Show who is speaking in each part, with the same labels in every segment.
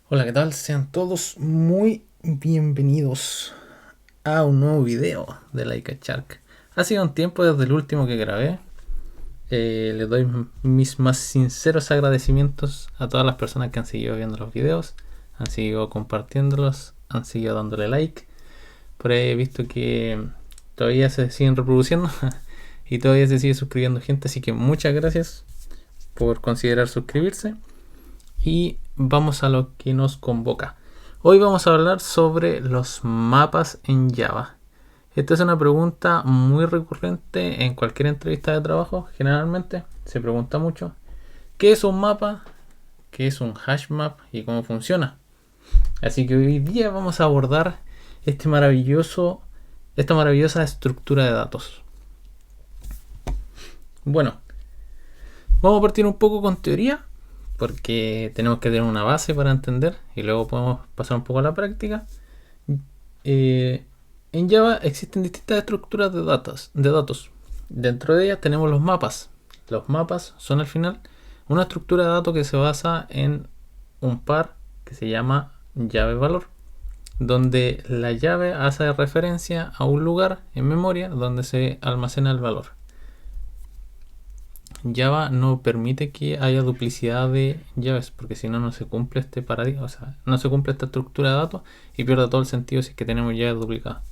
Speaker 1: Hola, ¿qué tal? Sean todos muy bienvenidos a un nuevo video de Laika Shark. Ha sido un tiempo desde el último que grabé. Les doy mis más sinceros agradecimientos a todas las personas que han seguido viendo los videos, han seguido compartiéndolos, han seguido dándole like. Por ahí he visto que todavía se siguen reproduciendo y todavía se sigue suscribiendo gente, así que muchas gracias por considerar suscribirse. Y vamos a lo que nos convoca. Hoy vamos a hablar sobre los mapas en Java. Esta es una pregunta muy recurrente en cualquier entrevista de trabajo. Generalmente se pregunta mucho ¿qué es un mapa? ¿Qué es un hash map? ¿Y cómo funciona? Así que hoy día vamos a abordar esta maravillosa estructura de datos. Bueno, vamos a partir un poco con teoría, porque tenemos que tener una base para entender y luego podemos pasar un poco a la práctica. En Java existen distintas estructuras de datos. Dentro de ellas tenemos los mapas. Los mapas son al final una estructura de datos que se basa en un par que se llama llave-valor, donde la llave hace referencia a un lugar en memoria donde se almacena el valor. Java no permite que haya duplicidad de llaves, porque si no, no se cumple este paradigma, o sea, no se cumple esta estructura de datos y pierde todo el sentido si es que tenemos llaves duplicadas.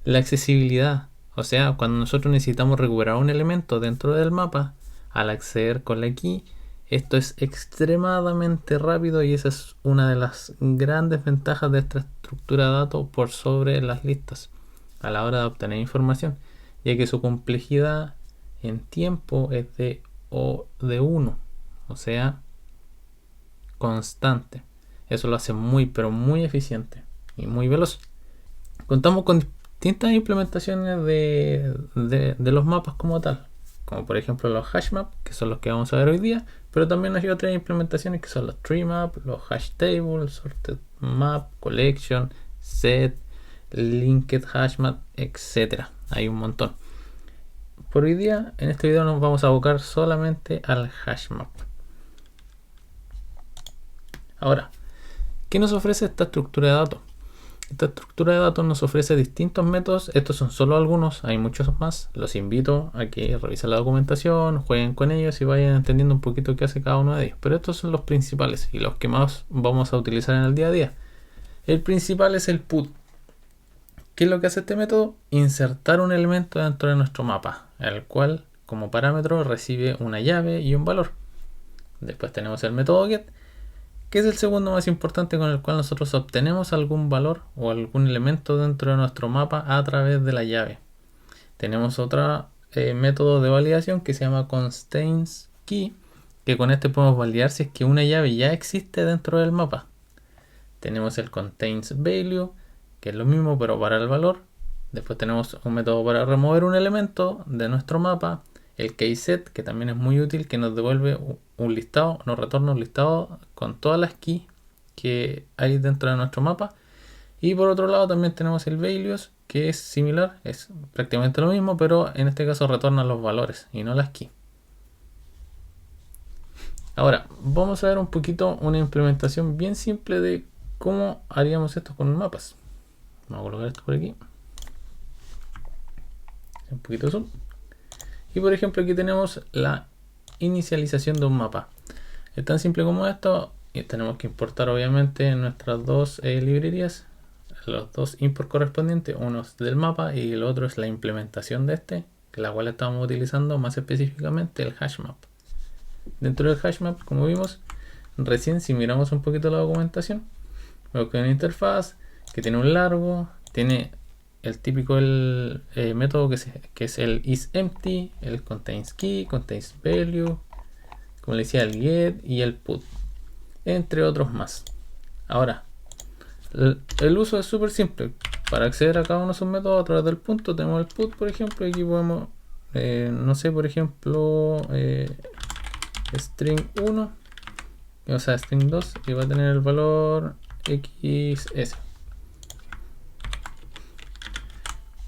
Speaker 1: La accesibilidad, o sea, cuando nosotros necesitamos recuperar un elemento dentro del mapa, al acceder con la key, esto es extremadamente rápido y esa es una de las grandes ventajas de esta estructura de datos por sobre las listas a la hora de obtener información, ya que su complejidad en tiempo es de 1, o sea, constante. Eso lo hace muy, pero muy eficiente y muy veloz. Contamos con distintas implementaciones de los mapas como tal, como por ejemplo los hash maps, que son los que vamos a ver hoy día, pero también hay otras implementaciones que son los tree map, los hash tables, sorted map, collection, set, linked hash map, etc. Hay un montón. Por hoy día, en este video nos vamos a abocar solamente al hash map. Ahora, ¿qué nos ofrece esta estructura de datos? Esta estructura de datos nos ofrece distintos métodos. Estos son solo algunos, hay muchos más. Los invito a que revisen la documentación, jueguen con ellos y vayan entendiendo un poquito qué hace cada uno de ellos. Pero estos son los principales y los que más vamos a utilizar en el día a día. El principal es el put. ¿Qué es lo que hace este método? Insertar un elemento dentro de nuestro mapa, el cual como parámetro recibe una llave y un valor. Después tenemos el método get, que es el segundo más importante, con el cual nosotros obtenemos algún valor o algún elemento dentro de nuestro mapa a través de la llave. Tenemos otro método de validación que se llama constraints key, que con este podemos validar si es que una llave ya existe dentro del mapa. Tenemos el contains value, que es lo mismo pero para el valor. Después tenemos un método para remover un elemento de nuestro mapa, el keyset, que también es muy útil, que nos devuelve un listado, nos retorna un listado con todas las keys que hay dentro de nuestro mapa. Y por otro lado también tenemos el values, que es similar, es prácticamente lo mismo, pero en este caso retorna los valores y no las keys. Ahora, vamos a ver un poquito una implementación bien simple de cómo haríamos esto con mapas. Vamos a colocar esto por aquí. Un poquito de zoom. Y por ejemplo aquí tenemos la inicialización de un mapa. Es tan simple como esto. Y tenemos que importar obviamente nuestras dos librerías. Los dos import correspondientes. Uno es del mapa y el otro es la implementación de este, que la cual estamos utilizando más específicamente el hash map. Dentro del hash map, como vimos recién, si miramos un poquito la documentación, vemos que hay una interfaz que tiene un largo, tiene el típico método que es el isEmpty, el contains key, contains value, como le decía, el get y el put, entre otros más. Ahora, el uso es súper simple. Para acceder a cada uno de esos métodos a través del punto tenemos el put, por ejemplo, y aquí podemos, no sé, por ejemplo, string 1, o sea, string 2, y va a tener el valor xs.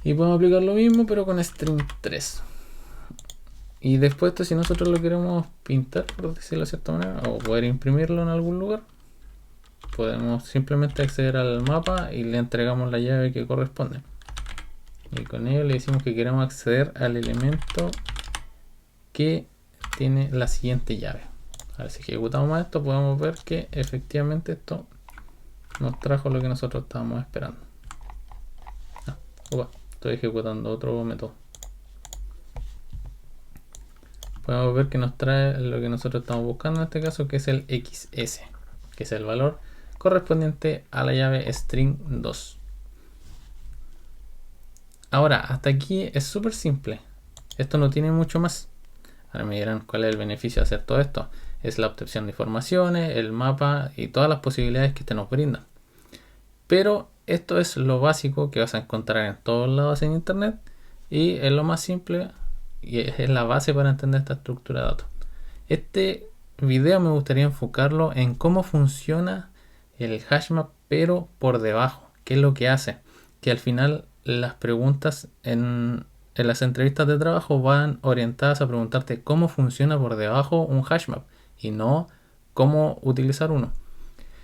Speaker 1: Y podemos aplicar lo mismo pero con string 3. Y después esto, si nosotros lo queremos pintar, por decirlo de cierta manera, o poder imprimirlo en algún lugar, podemos simplemente acceder al mapa y le entregamos la llave que corresponde. Y con ello le decimos que queremos acceder al elemento que tiene la siguiente llave. Ahora, si ejecutamos esto, podemos ver que efectivamente esto nos trajo lo que nosotros estábamos esperando. Estoy ejecutando otro método. Podemos ver que nos trae lo que nosotros estamos buscando en este caso, que es el XS, que es el valor correspondiente a la llave string 2. Ahora, hasta aquí es súper simple. Esto no tiene mucho más. Ahora me dirán cuál es el beneficio de hacer todo esto. Es la obtención de informaciones, el mapa y todas las posibilidades que te nos brindan. Pero esto es lo básico que vas a encontrar en todos lados en internet y es lo más simple y es la base para entender esta estructura de datos. Este video me gustaría enfocarlo en cómo funciona el hashmap, pero por debajo. ¿Qué es lo que hace? Que al final las preguntas en las entrevistas de trabajo van orientadas a preguntarte cómo funciona por debajo un hashmap y no cómo utilizar uno.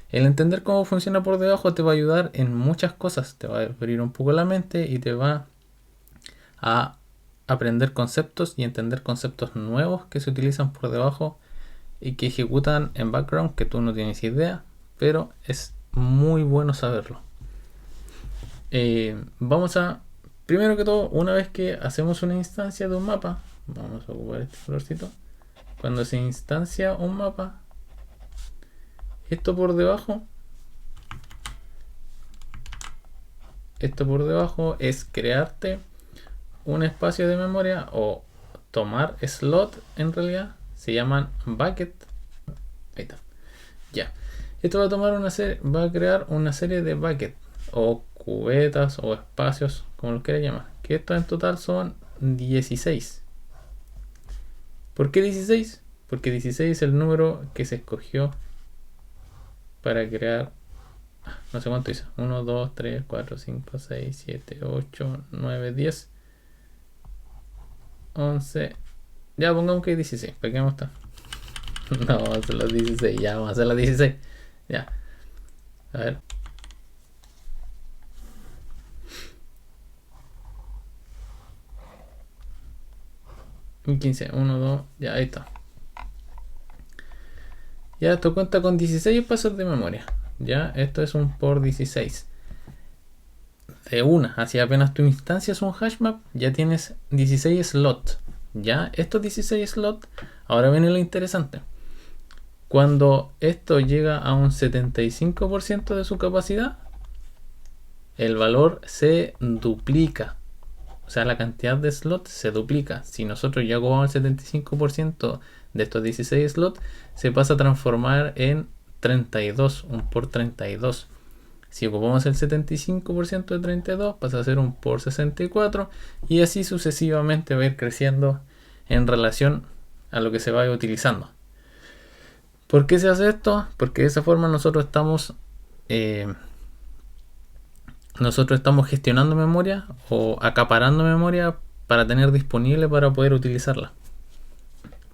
Speaker 1: El entender cómo funciona por debajo te va a ayudar en muchas cosas, te va a abrir un poco la mente y te va a aprender conceptos y entender conceptos nuevos que se utilizan por debajo y que ejecutan en background que tú no tienes idea, pero es muy bueno saberlo. Vamos a, primero que todo, una vez que hacemos una instancia de un mapa, vamos a ocupar este colorcito. Cuando se instancia un mapa, esto por debajo es crearte un espacio de memoria o tomar slot, en realidad se llaman bucket. Ahí está. Ya. Esto va a tomar va a crear una serie de buckets o cubetas o espacios, como lo quieras llamar. Que esto en total son 16. ¿Por qué 16? Porque 16 es el número que se escogió para crear, no sé cuánto hizo, 1, 2, 3, 4, 5, 6, 7, 8, 9, 10, 11, ya pongamos que 16, ¿para qué vamos a estar? No, vamos a hacer los 16, ya vamos a hacer los 16, ya, a ver. Un 15, 1, 2, ya, ahí está. Ya esto cuenta con 16 espacios de memoria. Ya, esto es un por 16. De una, así apenas tu instancia es un hashmap, ya tienes 16 slots. Ya, estos 16 slots, ahora viene lo interesante. Cuando esto llega a un 75% de su capacidad, el valor se duplica. O sea, la cantidad de slots se duplica. Si nosotros ya ocupamos el 75% de estos 16 slots, se pasa a transformar en 32, un por 32. Si ocupamos el 75% de 32, pasa a ser un por 64 y así sucesivamente va a ir creciendo en relación a lo que se vaya utilizando. ¿Por qué se hace esto? Porque de esa forma nosotros estamos gestionando memoria o acaparando memoria para tener disponible para poder utilizarla.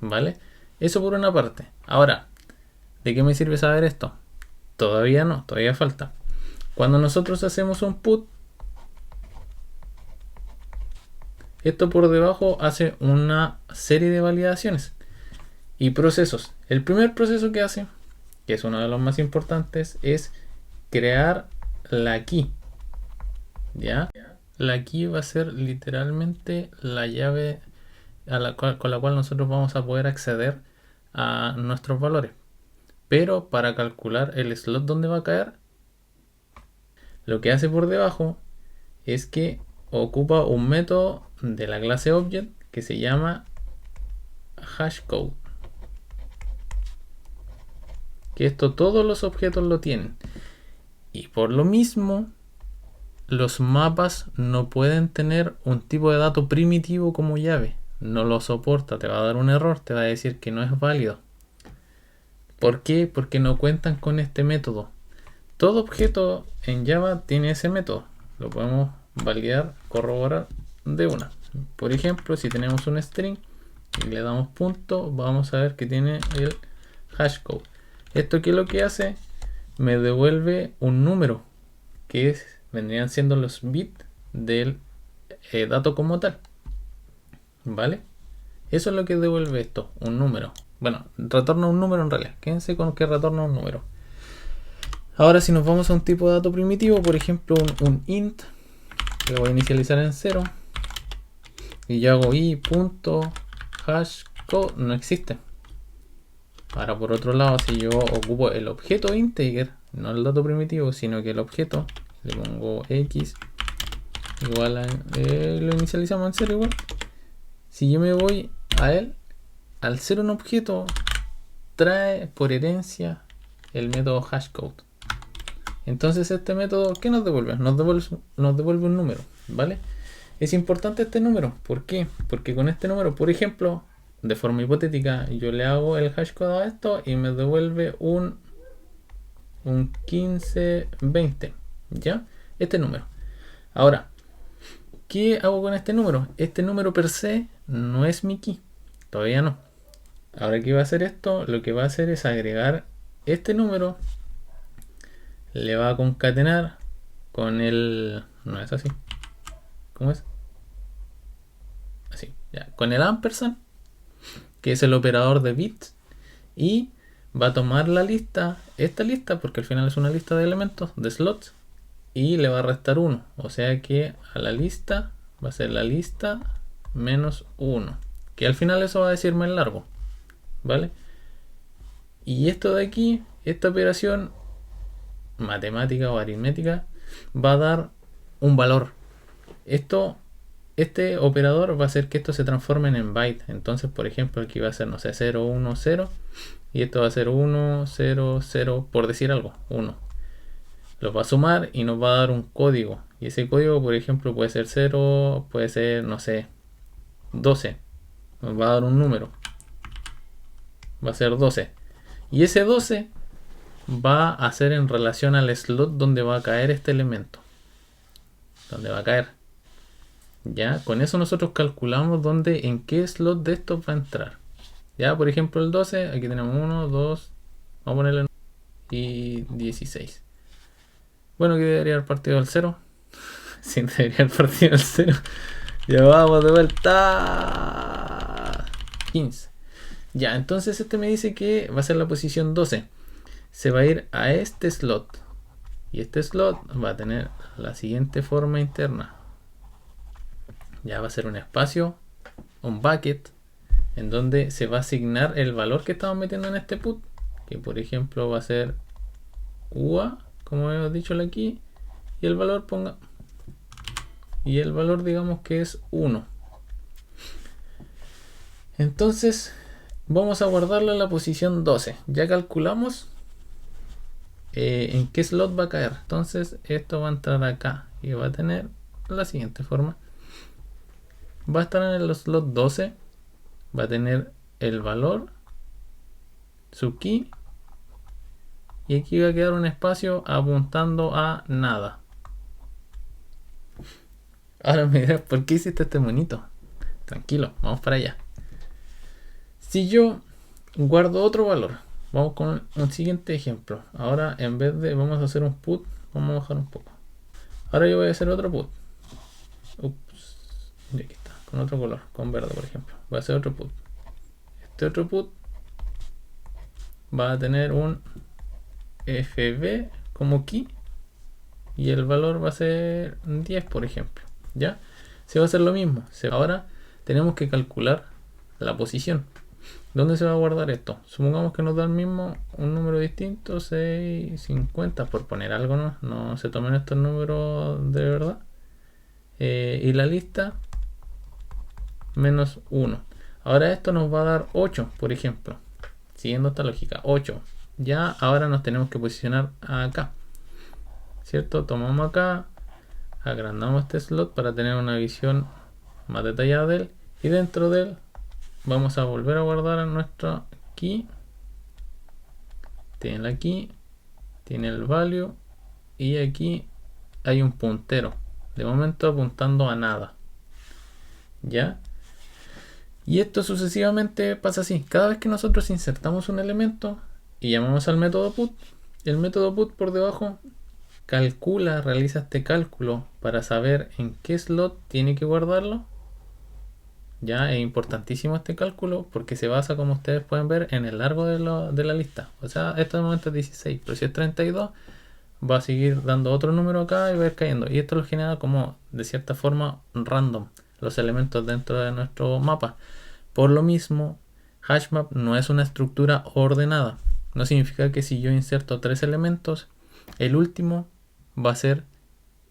Speaker 1: ¿Vale? Eso por una parte. Ahora, ¿de qué me sirve saber esto? Todavía no, todavía falta. Cuando nosotros hacemos un put, esto por debajo hace una serie de validaciones y procesos. El primer proceso que hace, que es uno de los más importantes, es crear la key. ¿Ya? La key va a ser literalmente la llave con la cual nosotros vamos a poder acceder a nuestros valores. Pero para calcular el slot donde va a caer, lo que hace por debajo es que ocupa un método de la clase object que se llama hashcode. Que esto todos los objetos lo tienen. Y por lo mismo, los mapas no pueden tener un tipo de dato primitivo como llave. No lo soporta, te va a dar un error, te va a decir que no es válido. ¿Por qué? Porque no cuentan con este método. Todo objeto en Java tiene ese método. Lo podemos validar, corroborar de una. Por ejemplo, si tenemos un string y le damos punto, vamos a ver que tiene el hashcode. ¿Esto qué es lo que hace? me devuelve un número, que vendrían siendo los bits del dato como tal. ¿Vale? Eso es lo que devuelve esto, un número. Bueno, retorna un número en realidad. Quédense con que retorna un número. Ahora si nos vamos a un tipo de dato primitivo, por ejemplo un int, lo voy a inicializar en 0. Y yo hago i.hashCode, no existe. Ahora por otro lado, si yo ocupo el objeto integer, no el dato primitivo, sino que el objeto, le pongo x igual a, lo inicializamos en 0 igual. Si yo me voy a él, al ser un objeto, trae por herencia el método hashCode. Entonces este método, ¿qué nos devuelve? Nos devuelve un número, ¿vale? Es importante este número, ¿por qué? Porque con este número, por ejemplo, de forma hipotética, yo le hago el hashcode a esto y me devuelve un 1520, ¿ya? Este número. Ahora, ¿qué hago con este número? Este número per se no es mi key, todavía no. Ahora que va a hacer esto, lo que va a hacer es agregar este número, le va a concatenar con el... no es así. ¿Cómo es? Así, ya. Con el ampersand, que es el operador de bits, y va a tomar la lista, esta lista, porque al final es una lista de elementos, de slots, y le va a restar 1. O sea que a la lista va a ser la lista menos 1. Que al final eso va a decirme el largo. ¿Vale? Y esto de aquí, esta operación matemática o aritmética, va a dar un valor. Este operador va a hacer que esto se transforme en byte. Entonces, por ejemplo, aquí va a ser, no sé, 0, 1, 0. Y esto va a ser 1, 0, 0, por decir algo, 1. Los va a sumar y nos va a dar un código. Y ese código, por ejemplo, puede ser 0, puede ser, no sé, 12. Nos va a dar un número. Va a ser 12. Y ese 12 va a ser en relación al slot donde va a caer este elemento. Donde va a caer. Ya, con eso nosotros calculamos en qué slot de estos va a entrar. Ya, por ejemplo, el 12, aquí tenemos 1, 2, vamos a ponerle y 16. Bueno, que debería haber partido del 0. Sí, debería haber partido del 0. Ya vamos de vuelta. 15. Ya, entonces este me dice que va a ser la posición 12. Se va a ir a este slot. Y este slot va a tener la siguiente forma interna. Ya va a ser un espacio, un bucket, en donde se va a asignar el valor que estamos metiendo en este put. Que por ejemplo va a ser UA, como hemos dicho aquí. Y el valor ponga... Y el valor digamos que es 1. Entonces vamos a guardarlo en la posición 12. Ya calculamos en qué slot va a caer. Entonces esto va a entrar acá y va a tener la siguiente forma. Va a estar en el slot 12. Va a tener el valor, su key, y aquí va a quedar un espacio apuntando a nada. Ahora me dirás, ¿por qué hiciste este monito? Tranquilo, vamos para allá. Si yo guardo otro valor, vamos con un siguiente ejemplo. Ahora en vez de vamos a hacer un put, vamos a bajar un poco. Ahora yo voy a hacer otro put. Ups, y aquí está, con otro color, con verde por ejemplo. Voy a hacer otro put. Este otro put va a tener un fb como key y el valor va a ser 10 por ejemplo. ¿Ya? Se va a hacer lo mismo. Ahora tenemos que calcular la posición. ¿Dónde se va a guardar esto? Supongamos que nos da el mismo, un número distinto, 650, por poner algo, no se tomen estos números de verdad. Y la lista menos 1. Ahora esto nos va a dar 8, por ejemplo. Siguiendo esta lógica, 8. Ya ahora nos tenemos que posicionar acá. ¿Cierto? Tomamos acá, agrandamos este slot para tener una visión más detallada de él. Y dentro de él vamos a volver a guardar nuestra key. Tiene la key, tiene el value y aquí hay un puntero. De momento apuntando a nada. ¿Ya? Y esto sucesivamente pasa así. Cada vez que nosotros insertamos un elemento y llamamos al método put, El método put por debajo calcula, realiza este cálculo para saber en qué slot tiene que guardarlo. Ya es importantísimo este cálculo porque se basa, como ustedes pueden ver, en el largo de la lista. O sea, esto de momento es 16, pero si es 32 va a seguir dando otro número acá y va a ir cayendo. Y esto lo genera como de cierta forma random los elementos dentro de nuestro mapa. Por lo mismo, HashMap no es una estructura ordenada. No significa que si yo inserto 3 elementos, el último va a ser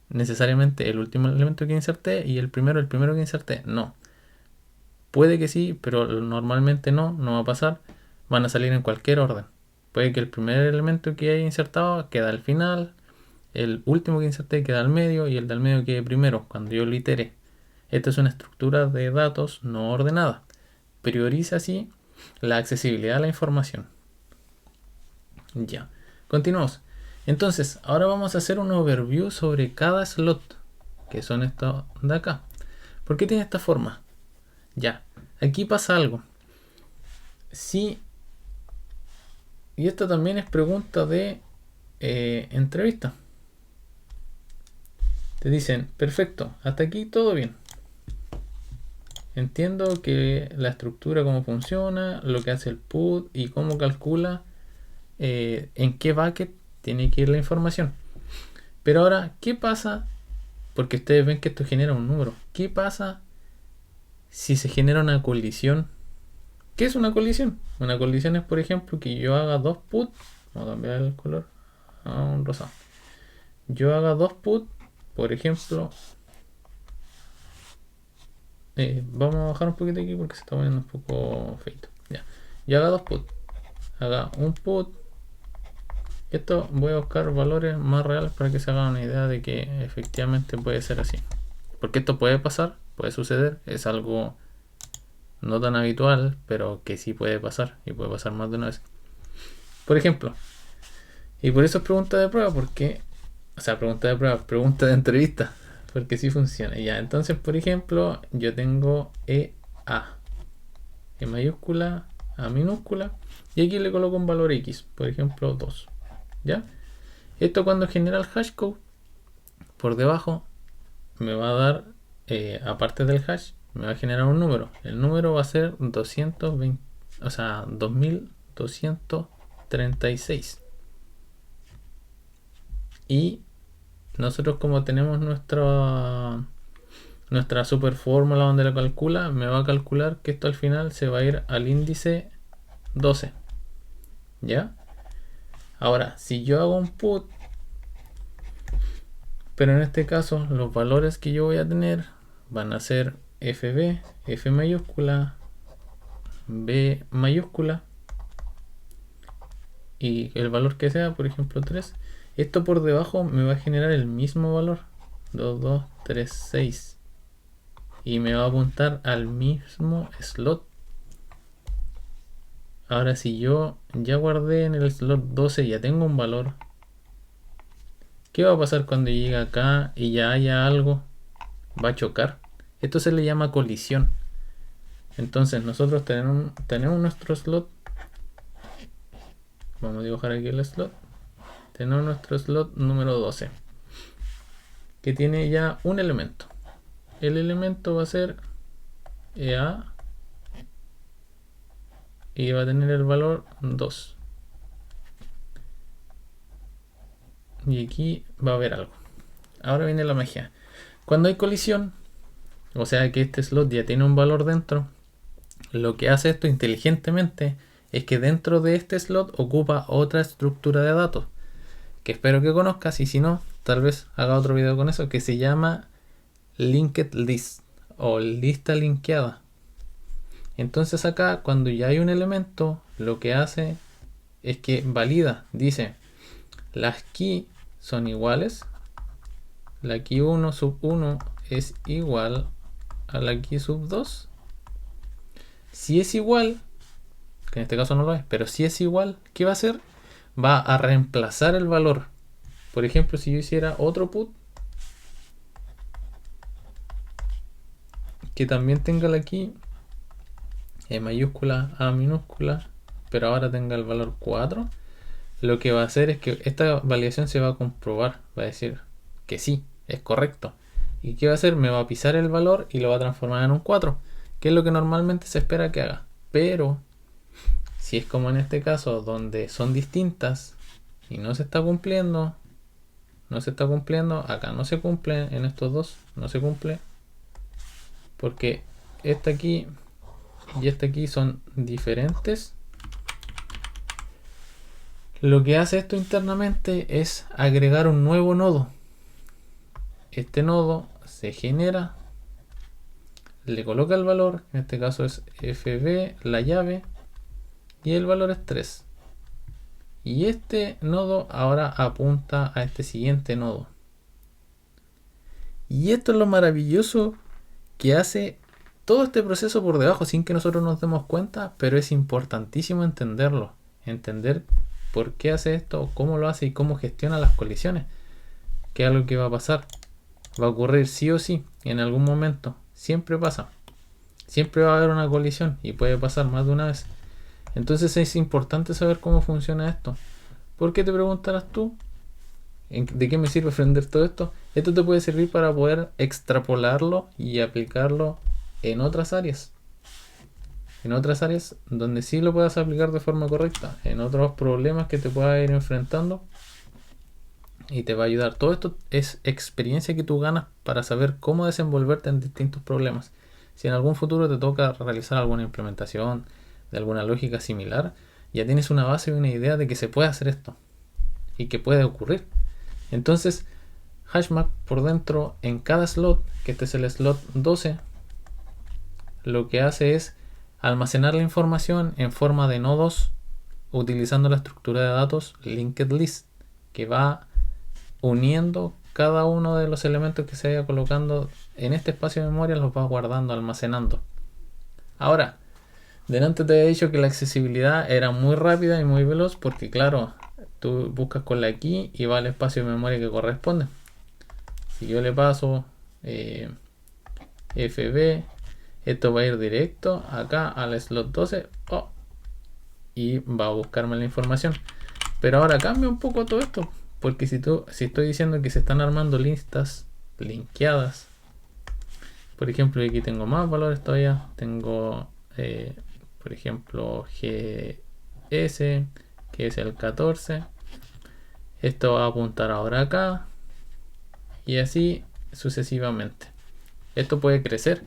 Speaker 1: necesariamente el último elemento que inserté y el primero que inserté. No. Puede que sí, pero normalmente no va a pasar. Van a salir en cualquier orden. Puede que el primer elemento que haya insertado quede al final, el último que inserté queda al medio y el del medio quede primero, cuando yo lo itere. Esta es una estructura de datos no ordenada. Prioriza así la accesibilidad a la información. Ya, continuamos. Entonces, ahora vamos a hacer un overview sobre cada slot, que son estos de acá. ¿Por qué tiene esta forma? Ya, aquí pasa algo. Sí, y esto también es pregunta de entrevista. Te dicen, perfecto, hasta aquí todo bien. Entiendo que la estructura, cómo funciona, lo que hace el put y cómo calcula en qué bucket tiene que ir la información. Pero ahora, ¿qué pasa? Porque ustedes ven que esto genera un número. ¿Qué pasa si se genera una colisión? ¿Qué es una colisión? Una colisión es, por ejemplo, que yo haga dos put. Vamos a cambiar el color a un rosado. Yo haga dos put, por ejemplo. Vamos a bajar un poquito aquí porque se está poniendo un poco feito. Ya. Yo haga dos put. Haga un put. Esto voy a buscar valores más reales para que se hagan una idea de que efectivamente puede ser así. Porque esto puede pasar, puede suceder. Es algo no tan habitual, pero que sí puede pasar. Y puede pasar más de una vez. Por ejemplo. Y por eso es pregunta de prueba, porque... O sea, pregunta de prueba, pregunta de entrevista. Porque sí funciona. Ya, entonces, por ejemplo, yo tengo EA. E mayúscula, A minúscula. Y aquí le coloco un valor X. Por ejemplo, 2. ¿Ya? Esto cuando genera el hashcode, por debajo me va a dar, aparte del hash, me va a generar un número. El número va a ser 220, o sea, 2236. Y nosotros, como tenemos nuestra super fórmula donde lo calcula, me va a calcular que esto al final se va a ir al índice 12. ¿Ya? Ahora, si yo hago un put, pero en este caso los valores que yo voy a tener van a ser FB, F mayúscula, B mayúscula y el valor que sea, por ejemplo 3. Esto por debajo me va a generar el mismo valor, 2236, y me va a apuntar al mismo slot. Ahora, si yo ya guardé en el slot 12 y ya tengo un valor, ¿qué va a pasar cuando llegue acá y ya haya algo? Va a chocar. Esto se le llama colisión. Entonces nosotros tenemos nuestro slot. Vamos a dibujar aquí el slot. Tenemos nuestro slot número 12, que tiene ya un elemento. El elemento va a ser EA y va a tener el valor 2. Y aquí va a haber algo. Ahora viene la magia. Cuando hay colisión, o sea que este slot ya tiene un valor dentro, lo que hace esto inteligentemente es que dentro de este slot ocupa otra estructura de datos, que espero que conozcas, y si no, tal vez haga otro video con eso, que se llama linked list o lista linkeada. Entonces acá, cuando ya hay un elemento, lo que hace es que valida, dice, las key son iguales, la key 1 sub 1 es igual a la key sub 2. Si es igual, que en este caso no lo es, pero si es igual, ¿qué va a hacer? Va a reemplazar el valor. Por ejemplo, si yo hiciera otro put que también tenga la key E mayúscula, A minúscula, pero ahora tenga el valor 4, lo que va a hacer es que esta validación se va a comprobar, va a decir que sí, es correcto. ¿Y qué va a hacer? Me va a pisar el valor y lo va a transformar en un 4, que es lo que normalmente se espera que haga. Pero si es como en este caso, donde son distintas y no se está cumpliendo, acá no se cumple, en estos dos no se cumple, porque esta aquí y esta aquí son diferentes. Lo que hace esto internamente es agregar un nuevo nodo. Este nodo se genera, le coloca el valor, en este caso es fb, la llave, y el valor es 3. Y este nodo ahora apunta a este siguiente nodo. Y esto es lo maravilloso que hace todo este proceso por debajo sin que nosotros nos demos cuenta, pero es importantísimo entenderlo. Entender por qué hace esto, cómo lo hace y cómo gestiona las colisiones. Que es algo que va a pasar. Va a ocurrir sí o sí en algún momento. Siempre pasa. Siempre va a haber una colisión y puede pasar más de una vez. Entonces es importante saber cómo funciona esto. ¿Por qué te preguntarás tú? ¿De qué me sirve aprender todo esto? Esto te puede servir para poder extrapolarlo y aplicarlo en otras áreas. En otras áreas donde sí lo puedas aplicar de forma correcta. En otros problemas que te puedas ir enfrentando. Y te va a ayudar. Todo esto es experiencia que tú ganas para saber cómo desenvolverte en distintos problemas. Si en algún futuro te toca realizar alguna implementación de alguna lógica similar, ya tienes una base y una idea de que se puede hacer esto y que puede ocurrir. Entonces, HashMap por dentro, en cada slot, que este es el slot 12, lo que hace es almacenar la información en forma de nodos utilizando la estructura de datos linked list, que va uniendo cada uno de los elementos que se vaya colocando en este espacio de memoria, los va guardando, almacenando. Ahora, delante te había dicho que la accesibilidad era muy rápida y muy veloz porque claro, tú buscas con la key y va al espacio de memoria que corresponde. Si yo le paso FB, esto va a ir directo acá al slot 12 y va a buscarme la información. Pero ahora cambia un poco todo esto, porque si estoy diciendo que se están armando listas linkeadas, por ejemplo, aquí tengo más valores todavía, tengo por ejemplo GS, que es el 14, esto va a apuntar ahora acá y así sucesivamente. Esto puede crecer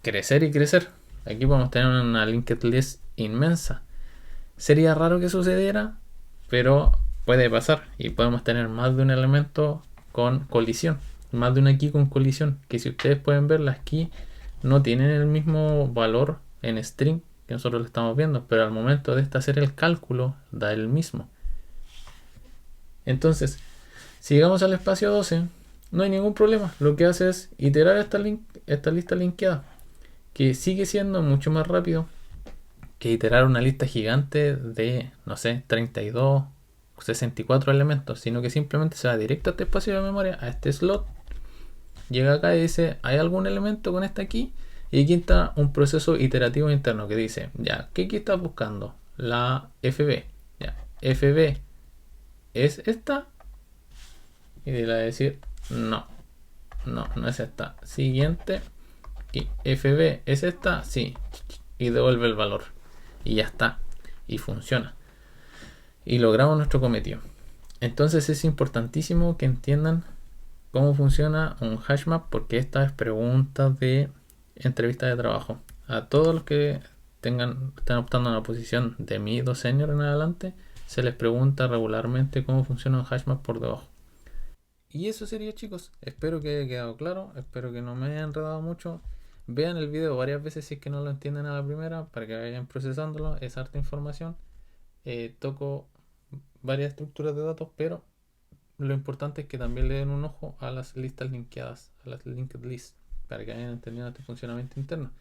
Speaker 1: y crecer. Aquí podemos tener una linked list inmensa. Sería raro que sucediera, pero puede pasar y podemos tener más de un elemento con colisión, más de una key con colisión, que si ustedes pueden ver, las keys no tienen el mismo valor en string que nosotros lo estamos viendo, pero al momento de hacer el cálculo da el mismo. Entonces, si llegamos al espacio 12, no hay ningún problema. Lo que hace es iterar esta lista linkeada, que sigue siendo mucho más rápido que iterar una lista gigante de, no sé, 32, 64 elementos, sino que simplemente se va directo a este espacio de memoria, a este slot, llega acá y dice, ¿hay algún elemento con esta aquí? Y aquí está un proceso iterativo interno que dice, ya, ¿qué aquí estás buscando? La FB. Ya, FB es esta. Y le va a decir, no, no es esta. Siguiente. Y FB es esta, sí. Y devuelve el valor. Y ya está. Y funciona. Y logramos nuestro cometido. Entonces es importantísimo que entiendan cómo funciona un hashmap, porque esta es pregunta de entrevista de trabajo. A todos los que están optando a una posición de mid o senior en adelante, se les pregunta regularmente cómo funciona un hashmap por debajo. Y eso sería, chicos. Espero que haya quedado claro. Espero que no me haya enredado mucho. Vean el video varias veces si es que no lo entienden a la primera, para que vayan procesándolo. Es harta información. Toco varias estructuras de datos, pero lo importante es que también le den un ojo a las listas linkeadas, a las linked lists, para que vayan entendiendo este funcionamiento interno.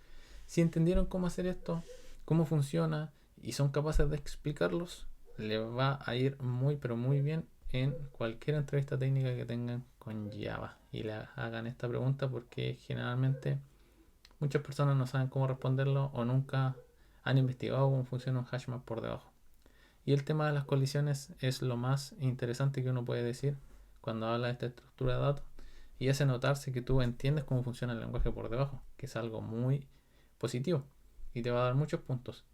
Speaker 1: Si entendieron cómo hacer esto, cómo funciona y son capaces de explicarlos, les va a ir muy pero muy bien en cualquier entrevista técnica que tengan con Java y le hagan esta pregunta, porque generalmente muchas personas no saben cómo responderlo o nunca han investigado cómo funciona un hashmap por debajo. Y el tema de las colisiones es lo más interesante que uno puede decir cuando habla de esta estructura de datos, y hace notarse que tú entiendes cómo funciona el lenguaje por debajo, que es algo muy positivo y te va a dar muchos puntos.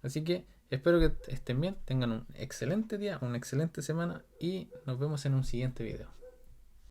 Speaker 1: Así que espero que estén bien, tengan un excelente día, una excelente semana y nos vemos en un siguiente video.